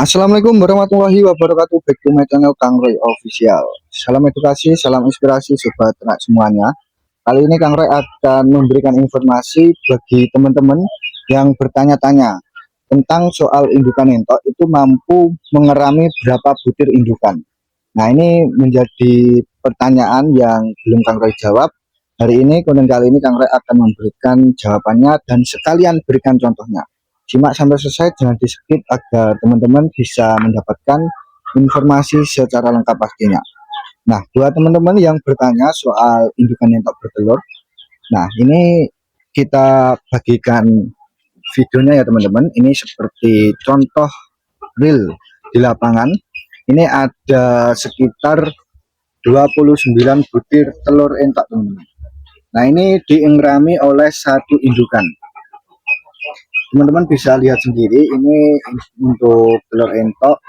Assalamualaikum warahmatullahi wabarakatuh. Back to my channel Kang Roy Official. Salam edukasi, salam inspirasi sobat ternak semuanya. Kali ini Kang Roy akan memberikan informasi bagi teman-teman yang bertanya-tanya tentang soal indukan entok itu mampu mengerami berapa butir indukan. Nah, ini menjadi pertanyaan yang belum Kang Roy jawab. Hari ini, konten kali ini Kang Roy akan memberikan jawabannya dan sekalian berikan contohnya. Simak sampai selesai, jangan di skip agar teman-teman bisa mendapatkan informasi secara lengkap pastinya. Nah, buat teman-teman yang bertanya soal indukan entok bertelur, nah ini kita bagikan videonya ya teman-teman. Ini seperti contoh real di lapangan. Ini ada sekitar 29 butir telur entok teman-teman. Nah, ini diengrami oleh satu indukan. Teman-teman bisa lihat sendiri, ini untuk telur entok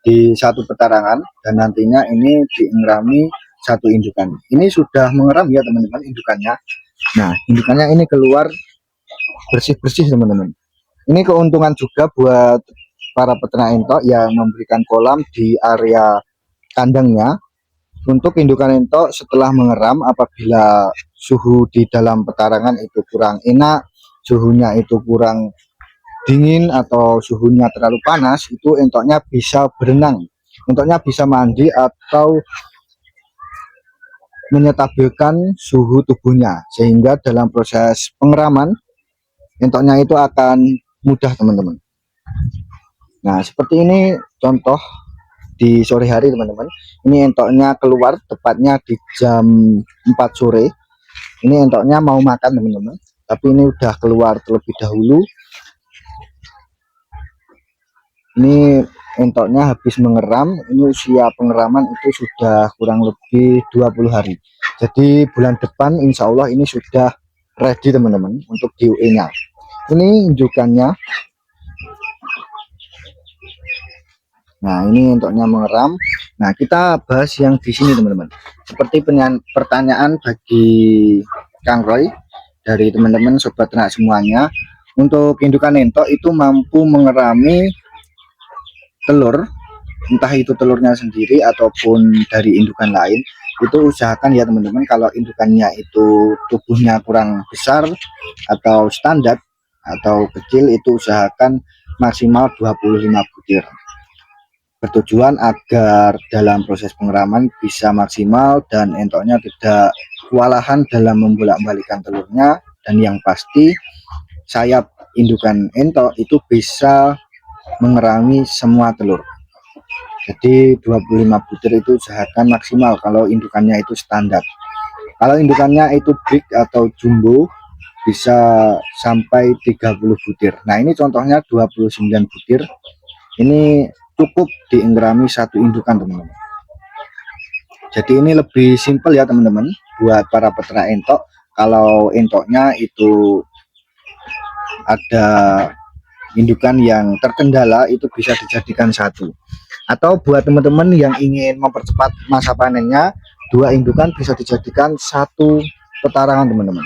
di satu petarangan dan nantinya ini diengrami satu indukan. Ini sudah mengeram ya teman-teman indukannya. Nah, indukannya ini keluar bersih-bersih teman-teman. Ini keuntungan juga buat para peternak entok yang memberikan kolam di area kandangnya. Untuk indukan entok setelah mengeram, apabila suhu di dalam petarangan itu kurang enak, suhunya itu kurang dingin atau suhunya terlalu panas, itu entoknya bisa berenang, entoknya bisa mandi atau menyetabilkan suhu tubuhnya, sehingga dalam proses pengeraman entoknya itu akan mudah teman-teman. Nah, seperti ini contoh di sore hari teman-teman. Ini entoknya keluar tepatnya di jam 4 sore. Ini entoknya mau makan teman-teman, tapi ini udah keluar terlebih dahulu. Ini entoknya habis mengeram. Ini usia pengeraman itu sudah kurang lebih 20 hari. Jadi bulan depan insya Allah ini sudah ready teman-teman untuk di UE nya. Ini indukannya. Nah, ini entoknya mengeram. Nah, kita bahas yang di sini teman-teman. Seperti pertanyaan bagi Kang Roy dari teman-teman sobat ternak semuanya, untuk indukan entok itu mampu mengerami telur, entah itu telurnya sendiri ataupun dari indukan lain, itu usahakan ya teman-teman, kalau indukannya itu tubuhnya kurang besar atau standar atau kecil, itu usahakan maksimal 25 butir, bertujuan agar dalam proses pengeraman bisa maksimal dan entoknya tidak kewalahan dalam membolak-balikan telurnya, dan yang pasti sayap indukan entok itu bisa mengerami semua telur. Jadi 25 butir itu usahakan maksimal kalau indukannya itu standar. Kalau indukannya itu big atau jumbo bisa sampai 30 butir. Nah, ini contohnya 29 butir. Ini cukup diengrami satu indukan teman-teman. Jadi ini lebih simpel ya teman-teman buat para peternak entok. Kalau entoknya itu ada indukan yang terkendala, itu bisa dijadikan satu, atau buat teman-teman yang ingin mempercepat masa panennya, dua indukan bisa dijadikan satu petarangan teman-teman.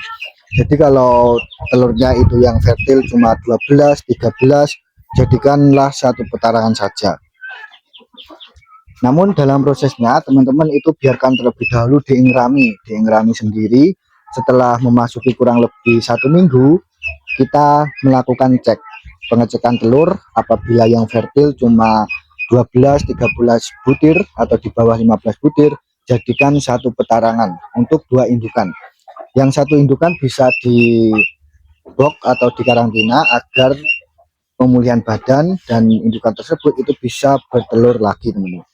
Jadi kalau telurnya itu yang fertil cuma 12 13, jadikanlah satu petarangan saja. Namun dalam prosesnya teman-teman itu biarkan terlebih dahulu diengrami sendiri. Setelah memasuki kurang lebih 1 minggu, kita melakukan pengecekan telur. Apabila yang fertil cuma 12 13 butir atau di bawah 15 butir, jadikan satu petarangan untuk dua indukan. Yang satu indukan bisa di box atau di karantina agar pemulihan badan dan indukan tersebut itu bisa bertelur lagi teman-teman.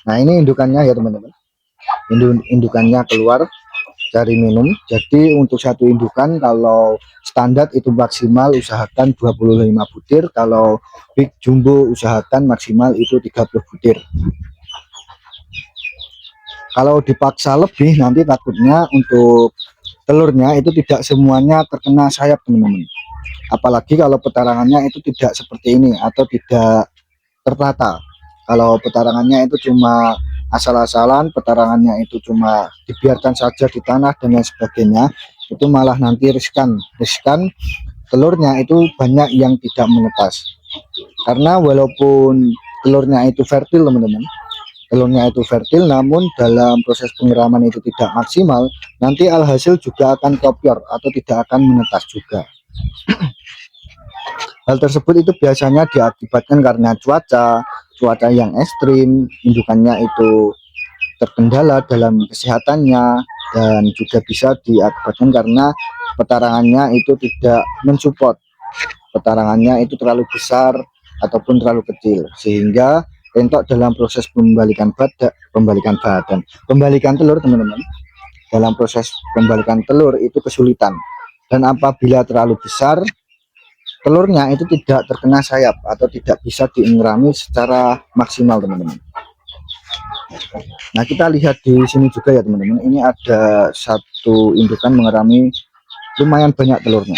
Nah, ini indukannya ya teman-teman. Indukannya keluar cari minum. Jadi untuk satu indukan kalau standar itu maksimal usahakan 25 butir, kalau big jumbo usahakan maksimal itu 30 butir. Kalau dipaksa lebih nanti takutnya untuk telurnya itu tidak semuanya terkena sayap teman-teman. Apalagi kalau petarangannya itu tidak seperti ini atau tidak tertata. Kalau petarangannya itu cuma asal-asalan, petarangannya itu cuma dibiarkan saja di tanah dan lain sebagainya, itu malah nanti riskan telurnya itu banyak yang tidak menetas. Karena walaupun telurnya itu fertil teman-teman, telurnya itu fertil, namun dalam proses pengeraman itu tidak maksimal, nanti alhasil juga akan kopior atau tidak akan menetas juga. Hal tersebut itu biasanya diakibatkan karena cuaca yang ekstrim, indukannya itu terkendala dalam kesehatannya, dan juga bisa diakibatkan karena petarangannya itu tidak mensupport, petarangannya itu terlalu besar ataupun terlalu kecil, sehingga entok dalam proses pembalikan telur teman-teman, dalam proses pembalikan telur itu kesulitan, dan apabila terlalu besar telurnya itu tidak terkena sayap atau tidak bisa diengerami secara maksimal teman-teman. Nah, kita lihat di sini juga ya teman-teman, ini ada satu indukan mengerami lumayan banyak telurnya.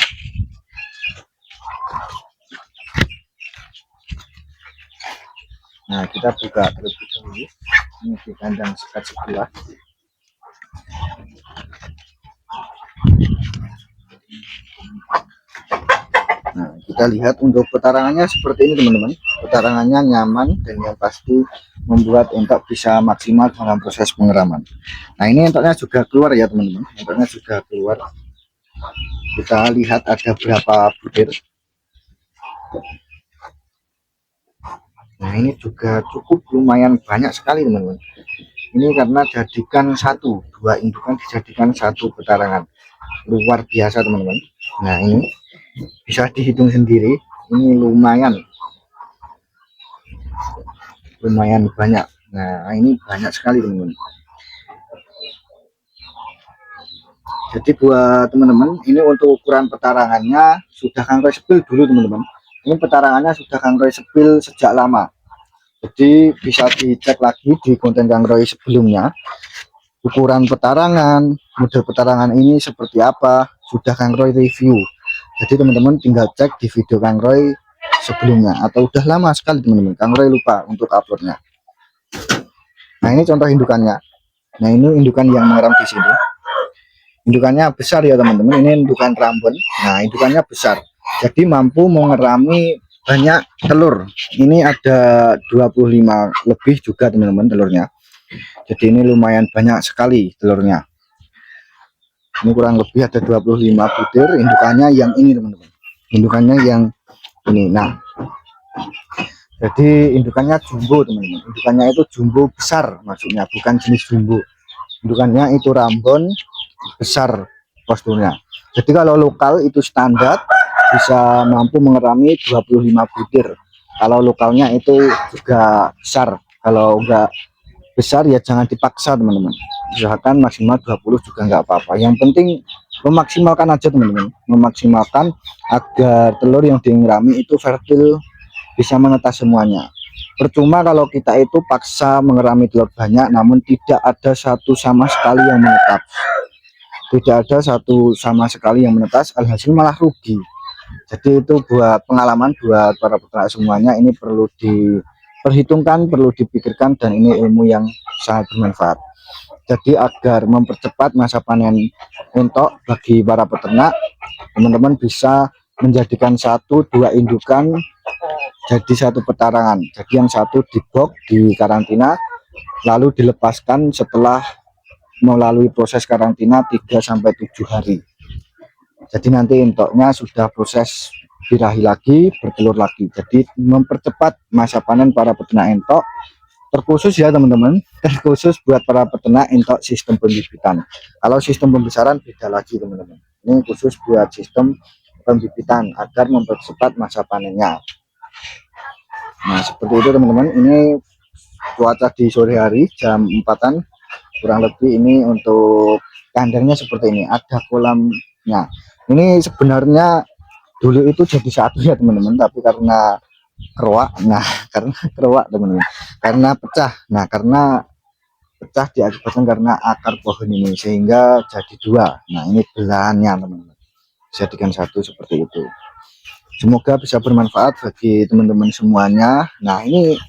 Nah, kita buka terlebih dahulu. Ini di kandang sekat sebelah. Nah, kita lihat untuk petarangannya seperti ini teman-teman. Petarangannya nyaman dan yang pasti membuat entok bisa maksimal dalam proses pengeraman. Nah, ini entoknya juga keluar ya teman-teman. Entoknya sudah keluar. Kita lihat ada berapa butir. Nah, ini juga cukup lumayan banyak sekali teman-teman. Ini karena jadikan dua indukan dijadikan satu petarangan, luar biasa teman-teman. Nah, ini bisa dihitung sendiri, ini lumayan banyak. Nah, ini banyak sekali teman-teman. Jadi buat teman-teman, ini untuk ukuran petarangannya sudah Kang Roy sepil dulu teman-teman. Ini petarangannya sudah Kang Roy sepil sejak lama, jadi bisa dicek lagi di konten Kang Roy sebelumnya, ukuran petarangan, model petarangan ini seperti apa, sudah Kang Roy review. Jadi teman-teman tinggal cek di video Kang Roy sebelumnya, atau udah lama sekali teman-teman, Kang Roy lupa untuk uploadnya. Nah, ini contoh indukannya. Nah, ini indukan yang mengeram di sini. Indukannya besar ya teman-teman, ini indukan Rambon. Nah, indukannya besar, jadi mampu mengerami banyak telur. Ini ada 25 lebih juga teman-teman telurnya. Jadi ini lumayan banyak sekali telurnya. Ini kurang lebih ada 25 butir. Indukannya yang ini teman-teman, indukannya yang ini. Nah, jadi indukannya jumbo teman-teman, indukannya itu jumbo besar, maksudnya bukan jenis jumbo, indukannya itu Rambon besar posturnya. Jadi kalau lokal itu standar bisa mampu mengerami 25 butir. Kalau lokalnya itu juga besar, kalau enggak besar ya jangan dipaksa teman-teman, usahakan maksimal 20 juga enggak apa-apa. Yang penting memaksimalkan aja teman-teman, memaksimalkan agar telur yang diengerami itu fertil, bisa menetas semuanya. Percuma kalau kita itu paksa mengerami telur banyak namun tidak ada satu sama sekali yang menetas, alhasil malah rugi. Jadi itu buat pengalaman buat para peternak semuanya, ini perlu diperhitungkan, perlu dipikirkan, dan ini ilmu yang sangat bermanfaat. Jadi agar mempercepat masa panen untuk bagi para peternak, teman-teman bisa menjadikan 1-2 indukan jadi satu petarangan. Jadi yang satu di box, di karantina, lalu dilepaskan setelah melalui proses karantina 3-7 hari. Jadi nanti entoknya sudah proses birahi lagi, bertelur lagi. Jadi mempercepat masa panen para peternak entok, terkhusus ya teman-teman, terkhusus buat para peternak entok sistem pembibitan. Kalau sistem pembesaran beda lagi teman-teman, ini khusus buat sistem pembibitan agar mempercepat masa panennya. Nah, seperti itu teman-teman. Ini cuaca di sore hari jam 4-an kurang lebih. Ini untuk kandangnya seperti ini, ada kolamnya. Ini sebenarnya dulu itu jadi satu ya teman-teman, tapi karena keruak, teman-teman, karena pecah. Nah, karena pecah diakibatkan karena akar pohon ini, sehingga jadi dua. Nah, ini belahannya teman-teman, jadikan satu seperti itu. Semoga bisa bermanfaat bagi teman-teman semuanya. Nah, ini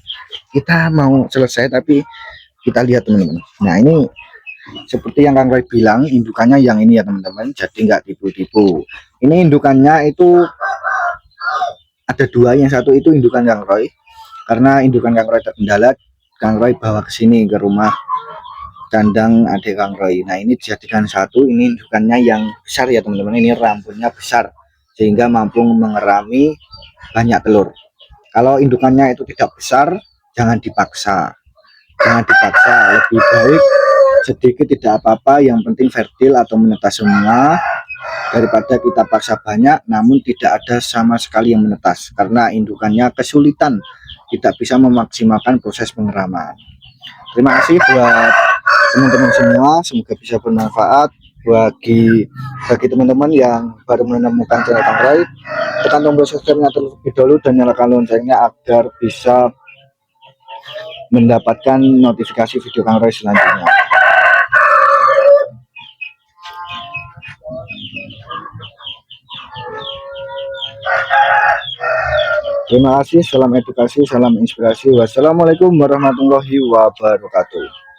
kita mau selesai tapi kita lihat teman-teman. Nah, ini seperti yang Kang Roy bilang, indukannya yang ini ya teman-teman, jadi nggak tipu-tipu. Ini indukannya itu ada dua, yang satu itu indukan Kang Roy. Karena indukan Kang Roy terkendala, Kang Roy bawa ke sini ke rumah kandang adik Kang Roy. Nah, ini dijadikan satu, ini indukannya yang besar ya teman-teman, ini rambutnya besar sehingga mampu mengerami banyak telur. Kalau indukannya itu tidak besar, jangan dipaksa. Jangan dipaksa, lebih baik sedikit tidak apa-apa, yang penting fertil atau menetas semua, daripada kita paksa banyak namun tidak ada sama sekali yang menetas, karena indukannya kesulitan, tidak bisa memaksimalkan proses pengeraman. Terima kasih buat teman-teman semua, semoga bisa bermanfaat. Bagi teman-teman yang baru menemukan channel Kang Roy, tekan tombol subscribe-nya terlebih dahulu dan nyalakan loncengnya agar bisa mendapatkan notifikasi video Kang Roy selanjutnya. Terima kasih, salam edukasi, salam inspirasi. Wassalamualaikum warahmatullahi wabarakatuh.